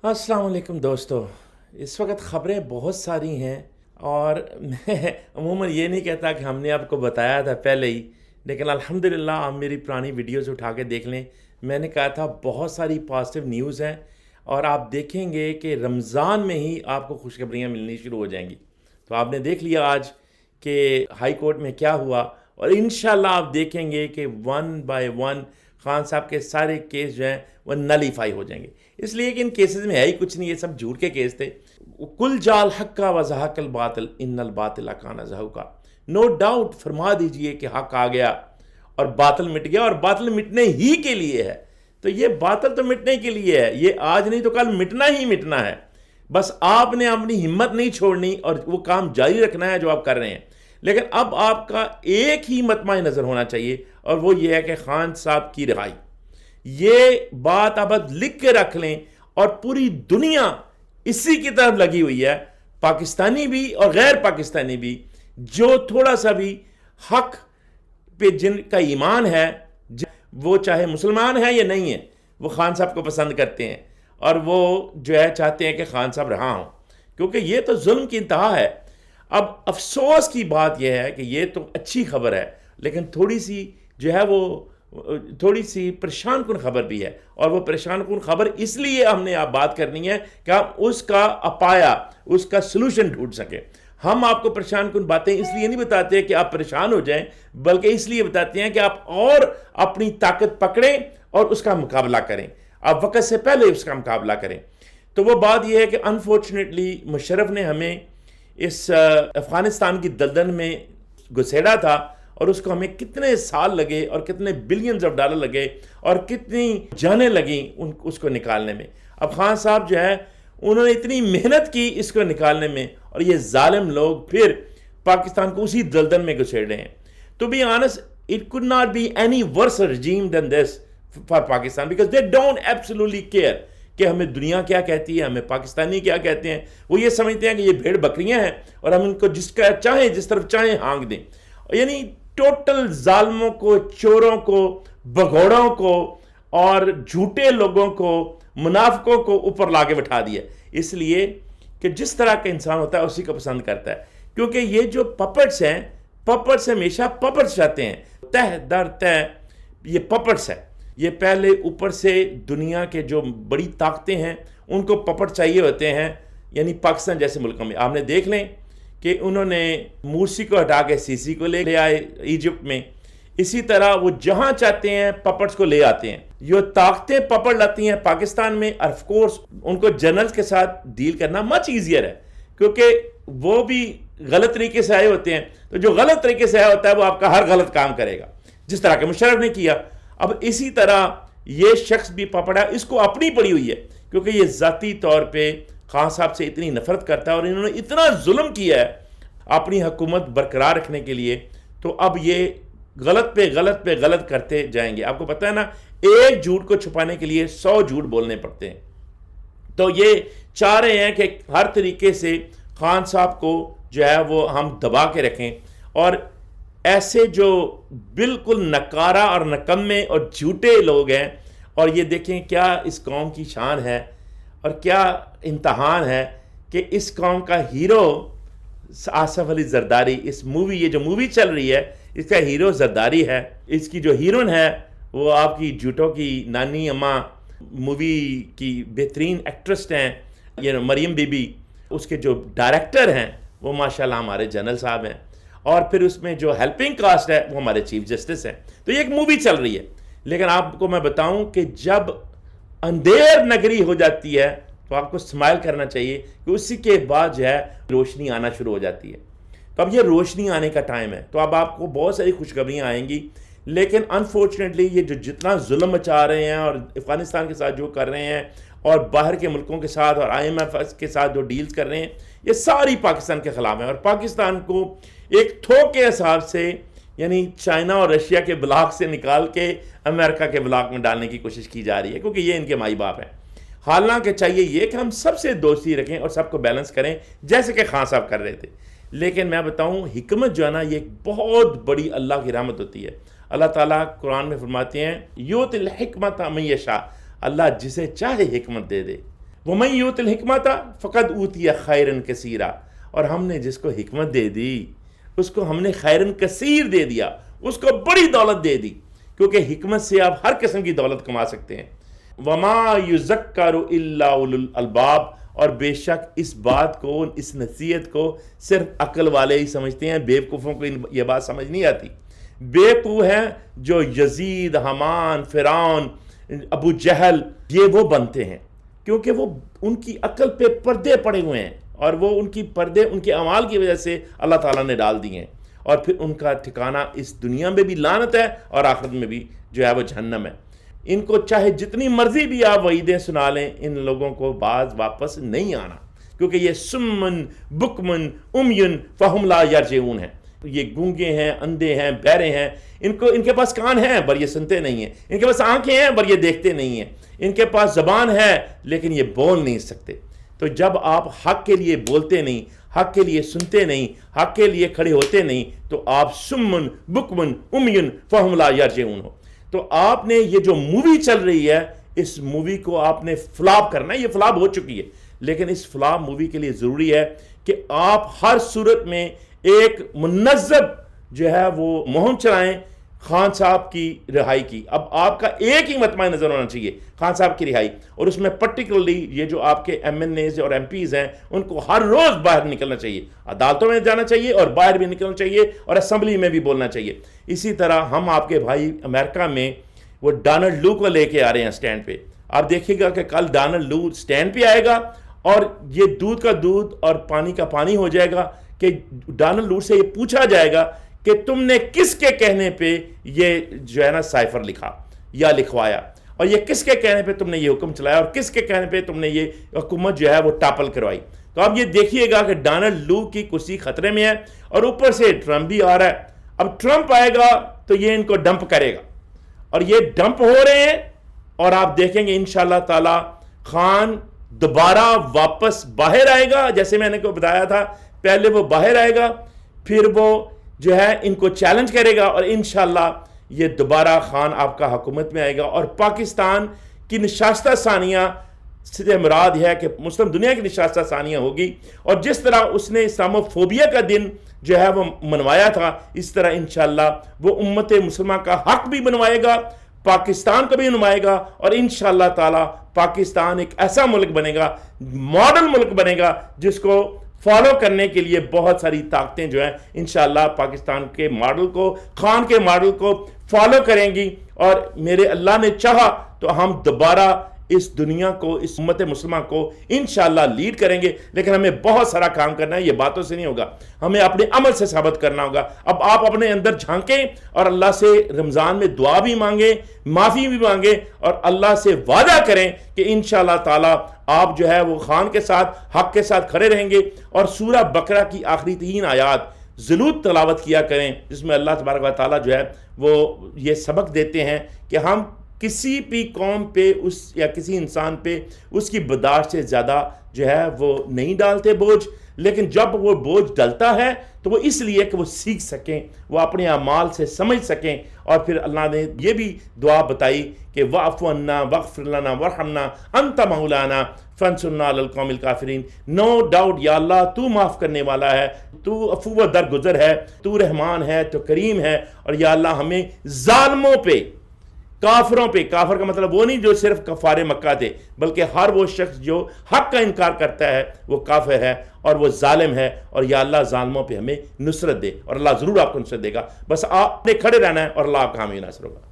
अस्सलाम वालेकुम दोस्तों। इस वक्त ख़बरें बहुत सारी हैं और मैं अमूमन ये नहीं कहता कि हमने आपको बताया था पहले ही, लेकिन अल्हम्दुलिल्लाह आप मेरी पुरानी वीडियोस उठा के देख लें। मैंने कहा था बहुत सारी पॉजिटिव न्यूज़ हैं और आप देखेंगे कि रमज़ान में ही आपको खुशखबरियाँ मिलनी शुरू हो जाएंगी। तो आपने देख लिया आज कि हाई कोर्ट में क्या हुआ और इंशाल्लाह आप देखेंगे कि वन बाय वन खान साहब के सारे केस जो हैं वो नलीफाई हो जाएंगे। इसलिए कि इन केसेस में है ही कुछ नहीं, ये सब झूठ के केस थे। कुल जाल हक्का व ज़हक़ल बातिल इन्नल बातिल कान ज़हूक़ा। नो डाउट फरमा दीजिए कि हक आ गया और बातिल मिट गया, और बातिल मिटने ही के लिए है। तो ये बातिल तो मिटने के लिए है, ये आज नहीं तो कल मिटना ही मिटना है। बस आपने अपनी हिम्मत नहीं छोड़नी और वो काम जारी रखना है जो आप कर रहे हैं। लेकिन अब आपका एक ही मतमाय नज़र होना चाहिए और वो ये है कि खान साहब की रिहाई। ये बात आप लिख के रख लें और पूरी दुनिया इसी की तरफ लगी हुई है, पाकिस्तानी भी और गैर पाकिस्तानी भी, जो थोड़ा सा भी हक पे जिनका ईमान है, वो चाहे मुसलमान है या नहीं है, वो खान साहब को पसंद करते हैं और वो जो है चाहते हैं कि खान साहब रहा हों, क्योंकि ये तो जुल्म की इंतहा है। अब अफसोस की बात यह है कि ये तो अच्छी खबर है, लेकिन थोड़ी सी जो है वो थोड़ी सी परेशान कुन खबर भी है। और वो परेशान कुन खबर इसलिए हमने आप बात करनी है कि हम उसका अपाया, उसका सलूशन ढूंढ सकें। हम आपको परेशान कुन बातें इसलिए नहीं बताते कि आप परेशान हो जाएं, बल्कि इसलिए बताते हैं कि आप और अपनी ताकत पकड़ें और उसका मुकाबला करें, आप वक्त से पहले उसका मुकाबला करें। तो वो बात यह है कि अनफॉर्चुनेटली मुशर्रफ ने हमें इस अफ़गानिस्तान की दलदल में घुसेड़ा था और उसको हमें कितने साल लगे और कितने बिलियंस ऑफ डॉलर लगे और कितनी जानें लगी उसको निकालने में। अब खान साहब जो है उन्होंने इतनी मेहनत की इसको निकालने में, और ये जालिम लोग फिर पाकिस्तान को उसी दलदल में घुसेड़े हैं। तो be honest, it could not be any worse regime than this for Pakistan, because they don't absolutely care कि हमें दुनिया क्या कहती है, हमें पाकिस्तानी क्या कहते हैं। वो ये समझते हैं कि ये भेड़ बकरियां हैं और हम इनको जिसका चाहें जिस तरफ चाहें हाँक दें। यानी टोटल जालमों को, चोरों को, भगोड़ों को और झूठे लोगों को, मुनाफिकों को ऊपर लाके बैठा दिया, इसलिए कि जिस तरह का इंसान होता है उसी को पसंद करता है। क्योंकि ये जो पपट्स हैं, पपट्स हमेशा पपट्स चाहते हैं, तह दर तह ये पपट्स है। ये पहले ऊपर से दुनिया के जो बड़ी ताकतें हैं उनको पपट चाहिए होते हैं। यानी पाकिस्तान जैसे मुल्कों में आपने देख लें कि उन्होंने मुर्सी को हटा के सीसी को ले आए इजिप्ट में, इसी तरह वो जहां चाहते हैं पपट्स को ले आते हैं। जो ताकतें पपट लाती हैं पाकिस्तान में, ऑफ कोर्स उनको जनरल्स के साथ डील करना मच ईजियर है, क्योंकि वो भी गलत तरीके से आए होते हैं। तो जो गलत तरीके से आया होता है वो आपका हर गलत काम करेगा, जिस तरह के मुशर्रफ ने किया। अब इसी तरह ये शख्स भी पपड़ा, इसको अपनी पड़ी हुई है, क्योंकि ये ज़ाती तौर पे खान साहब से इतनी नफरत करता है और इन्होंने इतना जुल्म किया है अपनी हुकूमत बरकरार रखने के लिए। तो अब ये गलत पे गलत पे गलत करते जाएंगे। आपको पता है ना, एक झूठ को छुपाने के लिए 100 झूठ बोलने पड़ते हैं। तो ये चाह रहे हैं कि हर तरीके से खान साहब को जो है वो हम दबा के रखें, और ऐसे जो बिल्कुल नकारा और नकम्मे और झूठे लोग हैं। और ये देखें क्या इस कौम की शान है और क्या इम्तहान है कि इस कौम का हीरो आसफ अली जरदारी, इस मूवी, ये जो मूवी चल रही है इसका हीरो जरदारी है। इसकी जो हीरोइन है वो आपकी झूठों की नानी अम्मा मूवी की बेहतरीन एक्ट्रेस हैं, ये मरियम बीबी। उसके जो डायरेक्टर हैं वो माशाल्लाह हमारे जनरल साहब हैं, और फिर उसमें जो हेल्पिंग कास्ट है वो हमारे चीफ जस्टिस हैं। तो ये एक मूवी चल रही है, लेकिन आपको मैं बताऊं कि जब अंधेर नगरी हो जाती है तो आपको स्माइल करना चाहिए कि उसी के बाद जो है रोशनी आना शुरू हो जाती है। तो अब ये रोशनी आने का टाइम है, तो अब आपको बहुत सारी खुशखबरियाँ आएंगी। लेकिन अनफॉर्चुनेटली ये जो जितना जुल्म मचा रहे हैं और अफ़गानिस्तान के साथ जो कर रहे हैं और बाहर के मुल्कों के साथ और IMF के साथ जो डील्स कर रहे हैं, ये सारी पाकिस्तान के ख़िलाफ़ हैं। और पाकिस्तान को एक थोक के हिसाब से, यानी चाइना और रशिया के ब्लॉक से निकाल के अमेरिका के ब्लॉक में डालने की कोशिश की जा रही है, क्योंकि ये इनके माई बाप हैं। हालांकि चाहिए ये कि हम सबसे दोस्ती रखें और सबको बैलेंस करें, जैसे कि खान साहब कर रहे थे। लेकिन मैं बताऊं, हिकमत जो है ना, ये एक बहुत बड़ी अल्लाह की रहमत होती है। अल्लाह ताला कुरान में फरमाते हैं, यूतिल हिकमत मन यशा, अल्लाह जिसे चाहे हिकमत दे दे। وَمَن یُؤْتِ الْحِکْمَةَ فَقَدْ أُوتِیَ خَیْرًا کَثِیرًا، اور ہم نے جس کو حکمت دے دی اس کو ہم نے خیرن کثیر دے دیا، اس کو بڑی دولت دے دی، کیونکہ حکمت سے آپ ہر قسم کی دولت کما سکتے ہیں۔ وَمَا يُذَكَّرُ إِلَّا أُولُو الْأَلْبَابِ، اور بے شک اس بات کو، اس نصیحت کو صرف عقل والے ہی سمجھتے ہیں، بے وقوفوں کو یہ بات سمجھ نہیں آتی۔ بے وقوف ہیں جو یزید، حامان، فرعون، ابو جہل، یہ وہ بنتے ہیں، کیونکہ وہ ان کی عقل پہ پردے پڑے ہوئے ہیں، اور وہ ان کی پردے ان کے اعمال کی وجہ سے اللہ تعالیٰ نے ڈال دیے ہیں، اور پھر ان کا ٹھکانہ اس دنیا میں بھی لعنت ہے اور آخرت میں بھی جو ہے وہ جہنم ہے۔ ان کو چاہے جتنی مرضی بھی آپ وعیدیں سنا لیں، ان لوگوں کو باز واپس نہیں آنا، کیونکہ یہ سمن بکمن امیون فہم لا یرجعون ہیں، یہ گونگے ہیں، اندھے ہیں، بہرے ہیں، ان کے پاس کان ہیں پر یہ سنتے نہیں ہیں، ان کے پاس آنکھیں ہیں پر یہ دیکھتے نہیں ہیں، ان کے پاس زبان ہے لیکن یہ بول نہیں سکتے۔ تو جب آپ حق کے لیے بولتے نہیں، حق کے لیے سنتے نہیں، حق کے لیے کھڑے ہوتے نہیں، تو آپ سمن بکمن امیون فہم لا یرجعون ہو۔ تو آپ نے یہ جو مووی چل رہی ہے، اس مووی کو آپ نے فلاپ کرنا ہے، یہ فلاپ ہو چکی ہے، لیکن اس فلاپ مووی کے لیے ضروری ہے کہ آپ ہر صورت میں ایک منظم جو ہے وہ مہم چلائیں خان صاحب کی رہائی کی۔ اب آپ کا ایک ہی مطمع نظر ہونا چاہیے، خان صاحب کی رہائی، اور اس میں پرٹیکولرلی یہ جو آپ کے ایم این ایز اور ایم پیز ہیں ان کو ہر روز باہر نکلنا چاہیے، عدالتوں میں جانا چاہیے اور باہر بھی نکلنا چاہیے اور اسمبلی میں بھی بولنا چاہیے۔ اسی طرح ہم آپ کے بھائی امریکہ میں وہ ڈونلڈ لو کو لے کے آ رہے ہیں سٹینڈ پہ، آپ دیکھیے گا کہ کل ڈونلڈ لو سٹینڈ پہ آئے گا اور یہ دودھ کا دودھ اور پانی کا پانی ہو جائے گا کہ ڈونلڈ لو سے یہ پوچھا جائے گا کہ تم نے کس کے کہنے پہ یہ جو ہے نا سائفر لکھا یا لکھوایا، اور یہ کس کے کہنے پہ تم نے یہ حکم چلایا، اور کس کے کہنے پہ تم نے یہ حکومت جو ہے وہ ٹاپل کروائی۔ تو اب یہ دیکھیے گا کہ ڈونلڈ لو کی کرسی خطرے میں ہے، اور اوپر سے ٹرمپ بھی آ رہا ہے۔ اب ٹرمپ آئے گا تو یہ ان کو ڈمپ کرے گا، اور یہ ڈمپ ہو رہے ہیں، اور آپ دیکھیں گے انشاءاللہ تعالی خان دوبارہ واپس باہر آئے گا۔ جیسے میں نے کو بتایا تھا، پہلے وہ باہر آئے گا، پھر وہ جو ہے ان کو چیلنج کرے گا، اور انشاءاللہ یہ دوبارہ خان آپ کا حکومت میں آئے گا، اور پاکستان کی نشستہ ثانیہ سے مراد ہے کہ مسلم دنیا کی نشستہ ثانیہ ہوگی، اور جس طرح اس نے اسلاموفوبیا کا دن جو ہے وہ منوایا تھا، اس طرح انشاءاللہ وہ امت مسلمہ کا حق بھی منوائے گا، پاکستان کو بھی نمائے گا، اور انشاءاللہ تعالی پاکستان ایک ایسا ملک بنے گا، ماڈل ملک بنے گا، جس کو فالو کرنے کے لیے بہت ساری طاقتیں جو ہیں انشاءاللہ پاکستان کے ماڈل کو، خان کے ماڈل کو فالو کریں گی، اور میرے اللہ نے چاہا تو ہم دوبارہ اس دنیا کو، اس امت مسلمہ کو انشاءاللہ لیڈ کریں گے۔ لیکن ہمیں بہت سارا کام کرنا ہے، یہ باتوں سے نہیں ہوگا، ہمیں اپنے عمل سے ثابت کرنا ہوگا۔ اب آپ اپنے اندر جھانکیں اور اللہ سے رمضان میں دعا بھی مانگیں، معافی بھی مانگیں، اور اللہ سے وعدہ کریں کہ انشاءاللہ تعالی آپ جو ہے وہ خان کے ساتھ، حق کے ساتھ کھڑے رہیں گے، اور سورہ بقرہ کی آخری 3 آیات ضرور تلاوت کیا کریں، جس میں اللہ تبارک و تعالیٰ جو ہے وہ یہ سبق دیتے ہیں کہ ہم کسی بھی قوم پہ یا کسی انسان پہ اس کی برداشت سے زیادہ جو ہے وہ نہیں ڈالتے بوجھ، لیکن جب وہ بوجھ ڈلتا ہے تو وہ اس لیے کہ وہ سیکھ سکیں، وہ اپنے اعمال سے سمجھ سکیں، اور پھر اللہ نے یہ بھی دعا بتائی کہ وَاعْفُ عَنَّا وَاغْفِرْ لَنَا وَارْحَمْنَا أَنْتَ مَوْلَانَا فَانْصُرْنَا عَلَى الْقَوْمِ الْكَافِرِينَ۔ نو ڈاؤٹ یا اللہ تو معاف کرنے والا ہے، تو عفو و درگزر ہے، تو رحمان ہے، تو کریم ہے، اور یا اللہ ہمیں ظالموں پہ، کافروں پہ، کافر کا مطلب وہ نہیں جو صرف کفار مکہ تھے، بلکہ ہر وہ شخص جو حق کا انکار کرتا ہے وہ کافر ہے اور وہ ظالم ہے، اور یا اللہ ظالموں پہ ہمیں نصرت دے، اور اللہ ضرور آپ کو نصرت دے گا۔ بس آپ نے کھڑے رہنا ہے اور اللہ آپ کا حامی ناصر ہوگا۔